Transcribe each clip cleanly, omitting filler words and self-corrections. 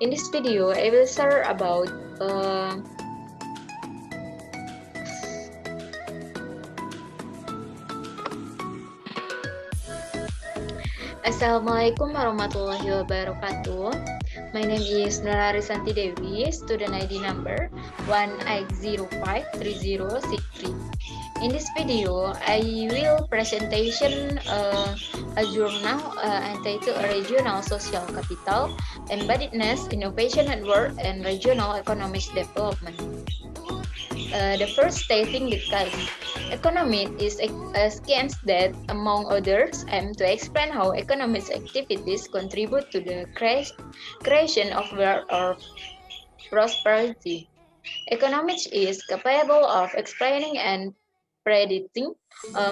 In this video, I will share about Assalamualaikum warahmatullahi wabarakatuh. My name is Nora Risanti Dewi, student ID number 18053063. In this video, I will presentation a journal entitled Regional Social Capital, Embeddedness, Innovation Network, and Regional Economic Development. The first stating the case. ECONOMIEC is a science that, among others, aims to explain how economic activities contribute to the creation of wealth or prosperity. Economics is capable of explaining and predicting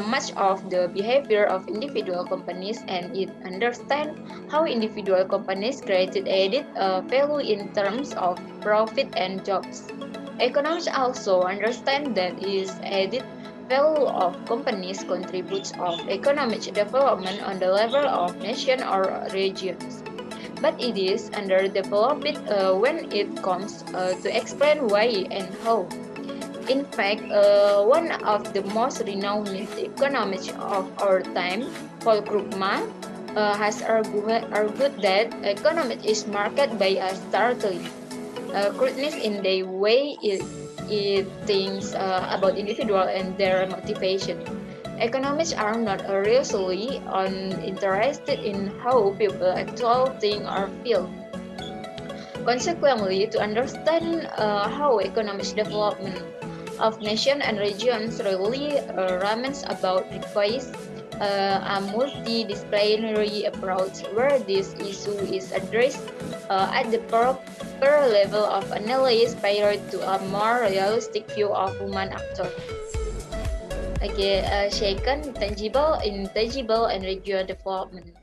much of the behavior of individual companies, and it understands how individual companies created added value in terms of profit and jobs. Economics also understands that its added value of companies contributes of economic development on the level of nation or regions. But it is underdeveloped when it comes to explain why and how. In fact, one of the most renowned economists of our time, Paul Krugman, has argued that economics is marked by a startling crudeness in the way it thinks about individuals and their motivation. Economists are not seriously interested in how people actually think or feel. Consequently, to understand how economic development of nations and regions really remains about requires a multidisciplinary approach where this issue is addressed at the proper level of analysis prior to a more realistic view of human actors. Second, tangible, intangible, and regional development.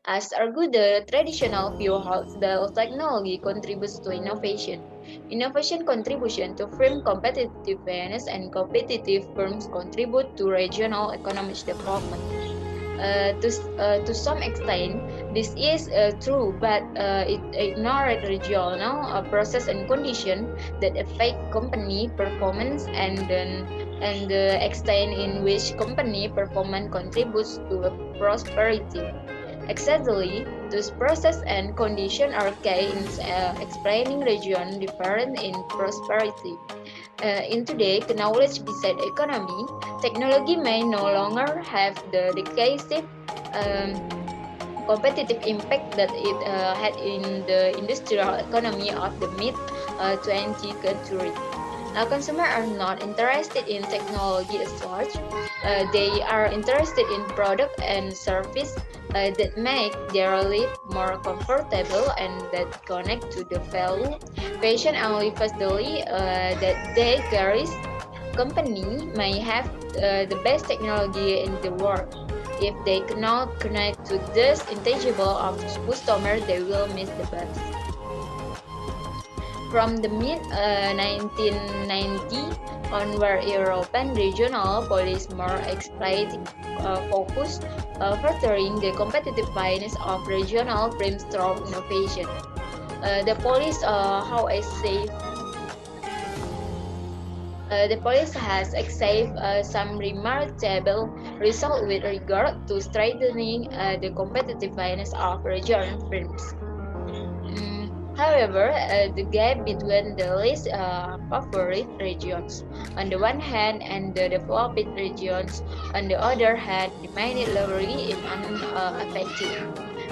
As argued, the traditional view holds that technology contributes to innovation. Innovation contribution to firm competitiveness, and competitive firms contribute to regional economic development. To some extent, this is true, but it ignores regional process and conditions that affect company performance and the extent in which company performance contributes to prosperity. Exactly, those process and conditions are key in explaining region difference in prosperity. In today, knowledge beside economy, technology may no longer have the decisive competitive impact that it had in the industrial economy of the mid-20th century. Consumers are not interested in technology as such. They are interested in product and service that make their life more comfortable and that connect to the value, passion, and lifestyle that they carry. Company may have the best technology in the world. If they cannot connect to this intangible of customer, they will miss the bus. From the mid-1990 onward, European regional policies more explicitly focused furthering the competitiveness of regional firms through innovation. The policy, the policy has achieved some remarkable results with regard to strengthening the competitiveness of regional firms. However, the gap between the least favored regions on the one hand and the developed regions on the other hand remained largely unaffected.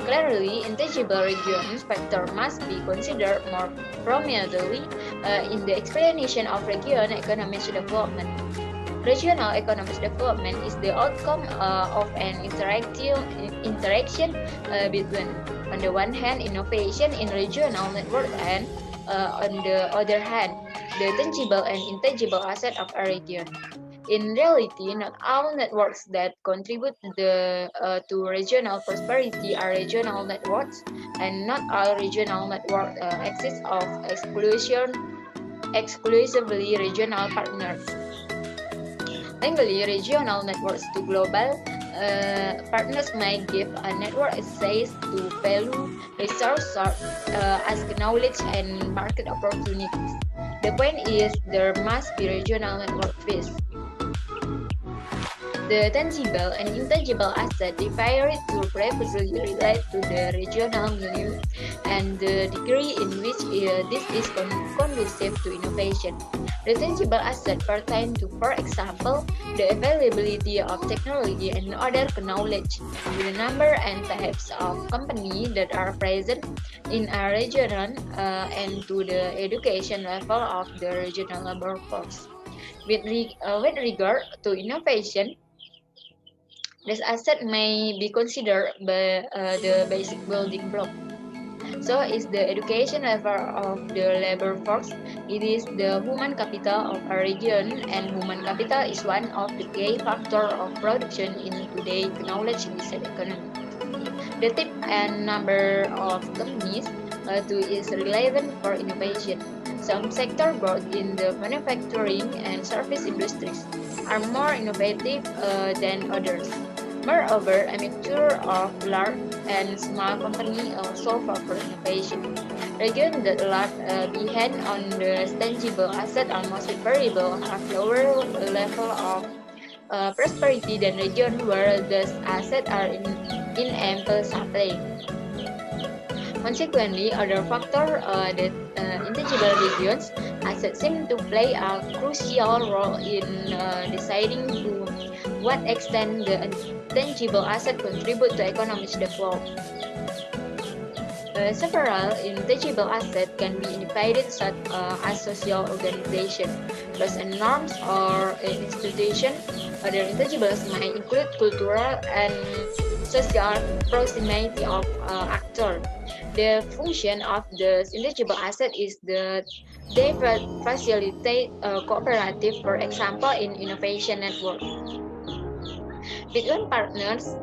Clearly, intangible regions factor must be considered more prominently in the explanation of region economic development. Regional economic development is the outcome of an interaction between, on the one hand, innovation in regional network and, on the other hand, the tangible and intangible asset of a region. In reality, not all networks that contribute to regional prosperity are regional networks, and not all regional networks exist of exclusively regional partners. Lingually, regional networks to global partners might give a network access to value resources as knowledge and market opportunities. The point is there must be regional network fees. The tangible and intangible asset differ to rapidly relate to the regional milieu and the degree in which this is conducive to innovation. The tangible asset pertain to, for example, the availability of technology and other knowledge, to the number and types of companies that are present in a region, and to the education level of the regional labor force. With regard to innovation, this asset may be considered the basic building block. So is the education level of the labor force. It is the human capital of a region, and human capital is one of the key factors of production in today's knowledge-based economy. The type and number of companies is relevant for innovation. Some sector growth in the manufacturing and service industries are more innovative than others. Moreover, a mixture of large and small companies also favor innovation. Regions that lag behind on the tangible asset almost invariably have lower level of prosperity than regions where these assets are in ample supply. Consequently, other factors that intangible regions assets seem to play a crucial role in deciding to what extent the intangible asset contribute to economic development. Several intangible assets can be divided such as social organization, laws and norms, or institution. Other intangibles might include cultural and social proximity of actor. The function of the intangible asset is that they facilitate cooperative, for example, in innovation network. Between partners,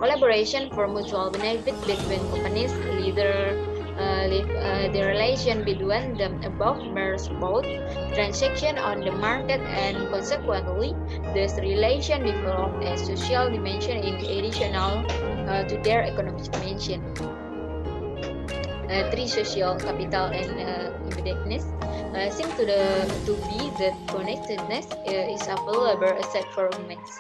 collaboration for mutual benefit between companies, the relation between them above merge both transaction on the market, and consequently, this relation develop a social dimension in additional to their economic dimension. Three social capital and embeddedness seem to be that connectedness is a valuable asset for humans.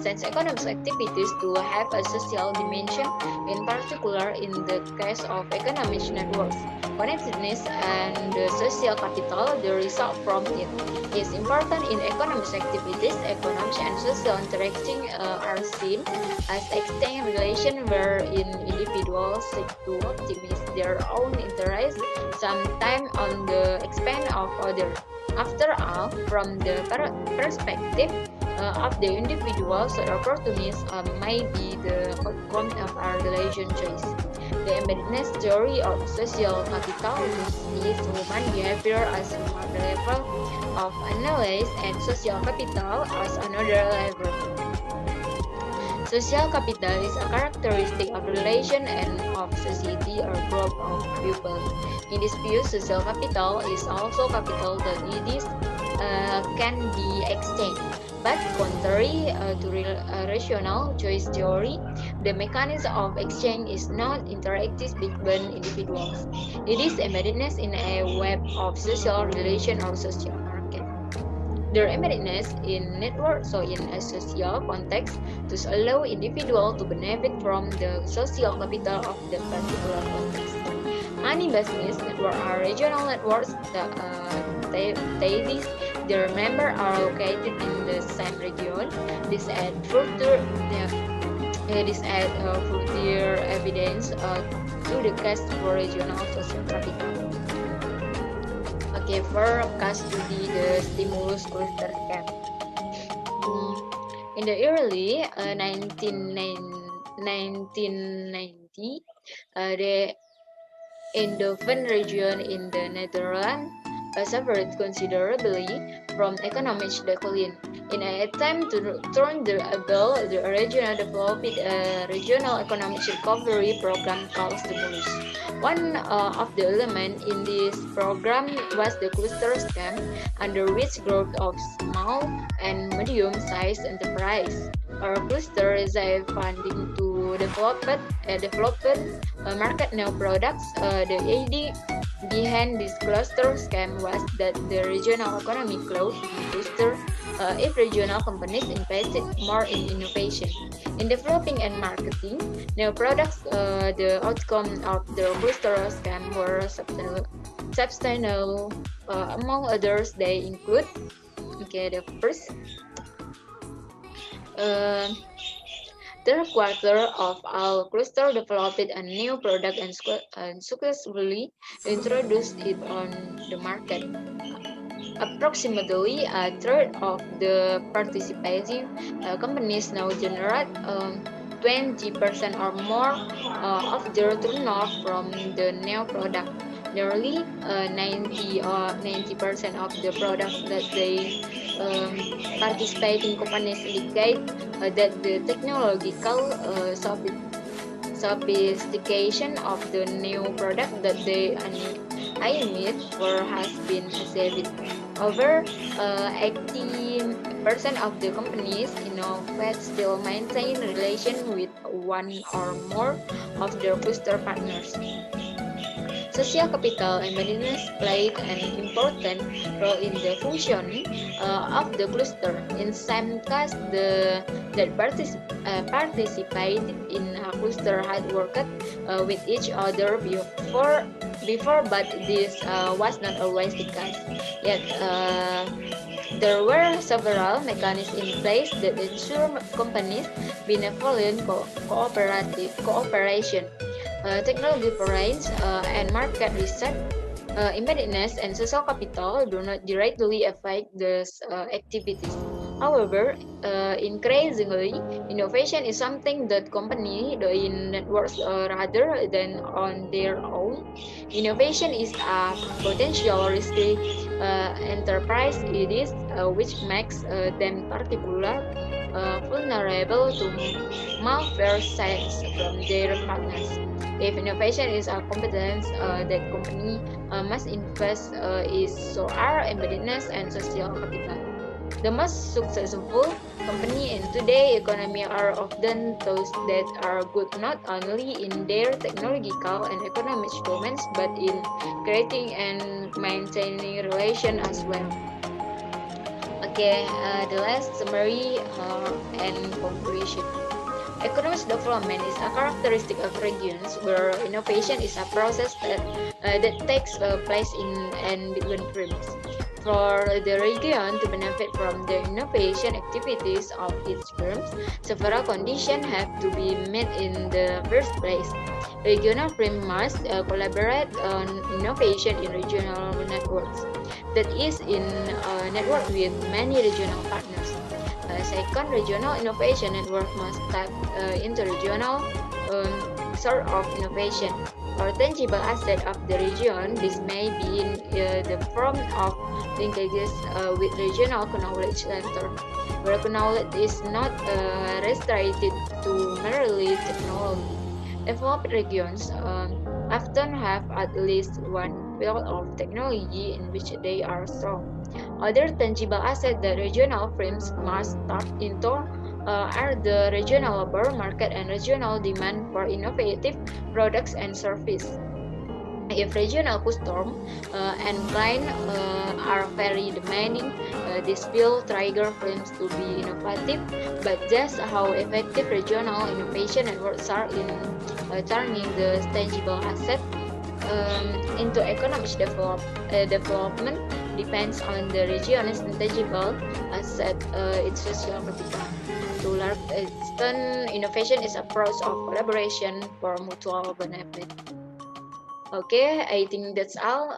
Since economic activities to have a social dimension, in particular in the case of economic networks, connectedness and the social capital, the result from it is important in economic activities. Economic and social interaction are seen as extended relation wherein individuals seek to optimize their own interests, sometimes on the expense of others. After all, from the perspective of the individual, so opportunities may be the outcome of our relation choice. The embeddedness theory of social capital sees human behavior as one level of analysis and social capital as another level. Social capital is a characteristic of relation and of society or group of people. In this view, social capital is also capital that it is can be exchanged. But contrary to rational choice theory, the mechanism of exchange is not interactive between individuals. It is embeddedness in a web of social relation or social market. Their embeddedness in network, so in a social context, to allow individual to benefit from the social capital of the particular context. Many business networks are regional networks that their members are located in the same region. This add further evidence to the case for regional social capital. Okay, forecast to the stimulus cluster camp. In the early 1990, the Eindhoven region in the Netherlands suffered considerably from economic decline. In an attempt to turn the regional developed regional economic recovery program called stimulus. One of the elements in this program was the cluster scheme, under which growth of small and medium-sized enterprise or cluster receive funding to develop market new products. The idea behind this cluster scheme was that the regional economy growth booster if regional companies invested more in innovation, in developing and marketing new products. The outcome of the cluster scheme were substantial. Among others, they include the first. Uh, Third quarter of our cluster developed a new product and successfully introduced it on the market. Approximately a third of the participating companies now generate 20% or more of their turnover from the new product. Nearly 90% of the products that they participating companies indicate that the technological sophistication of the new product that they emit for has been achieved. Over 80% of the companies innovate still maintain relation with one or more of their cluster partners. Social capital embeddedness played an important role in the functioning of the cluster. In some cases, participated in a cluster had worked with each other before, but this was not always the case. Yet, there were several mechanisms in place that ensure companies benevolent cooperation, technology foreigns, and market research. Embeddedness and social capital do not directly affect these activities. However, increasingly, innovation is something that companies do in networks rather than on their own. Innovation is a potential risky enterprise. It is which makes them particular vulnerable to malware sites from their partners. If innovation is a competence that company must invest is so are embeddedness and social capital. The most successful company in today's economy are often those that are good not only in their technological and economic domains but in creating and maintaining relation as well. Okay, the last summary and conclusion. Economic development is a characteristic of regions where innovation is a process that takes place in and between firms. For the region to benefit from the innovation activities of its firms, several conditions have to be met in the first place. Regional firms must collaborate on innovation in regional networks, that is, in network with many regional partners. Second, regional innovation network must tap into regional sort of innovation or tangible asset of the region. This may be in the form of linkages with regional knowledge center, where knowledge is not restricted to merely technology. Developed regions often have at least one field of technology in which they are strong. Other tangible assets that regional firms must tap into are the regional labor market and regional demand for innovative products and services. If regional custom and client are very demanding, this will trigger firms to be innovative. But just how effective regional innovation networks are in turning the tangible asset into economic development depends on the region's intangible asset, its social capital. To large extent, innovation is a process of collaboration for mutual benefit. Okay, I think that's all.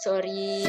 Sorry